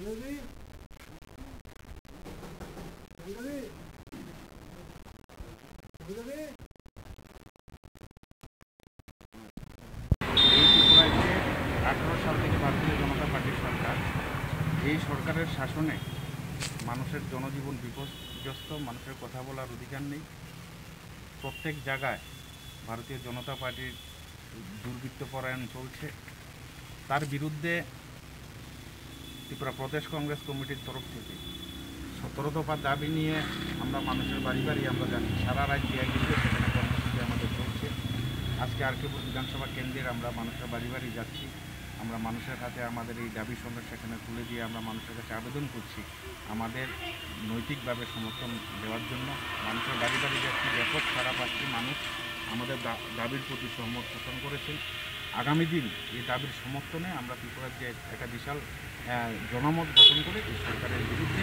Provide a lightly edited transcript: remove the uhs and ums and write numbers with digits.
ত্রিপুরায় যে 18 সাল থেকে ভারতীয় জনতা পার্টির সরকার, এই সরকারের শাসনে মানুষের জনজীবন বিপর্যস্ত, মানুষের কথা বলার অধিকার নেই। প্রত্যেক জায়গায় ভারতীয় জনতা পার্টির দুর্বৃত্তপরায়ণ চলছে। তার বিরুদ্ধে ত্রিপুরা প্রদেশ কংগ্রেস কমিটির তরফ থেকে 17 দফা দাবি নিয়ে আমরা মানুষের বাড়ি বাড়ি আমরা যাচ্ছি। সারা রাজ্যে একদিকে সেখানে কর্মসূচি আমাদের চলছে। আজকে আরকেপুর বিধানসভা কেন্দ্রের আমরা মানুষের বাড়ি বাড়ি যাচ্ছি। আমরা মানুষের কাছে আমাদের এই দাবি সঙ্গে সেখানে তুলে দিয়ে আমরা মানুষের কাছে আবেদন করছি আমাদের নৈতিকভাবে সমর্থন দেওয়ার জন্য। মানুষের বাড়ি বাড়ি যাচ্ছি, ব্যাপক সারা পাচ্ছি। মানুষ আমাদের দাবির প্রতি সমর্থন করেছেন। আগামী দিন এই দাবির সমর্থনে আমরা ত্রিপুরার যে একটা বিশাল জনমত গঠন করে এই সরকারের বিরুদ্ধে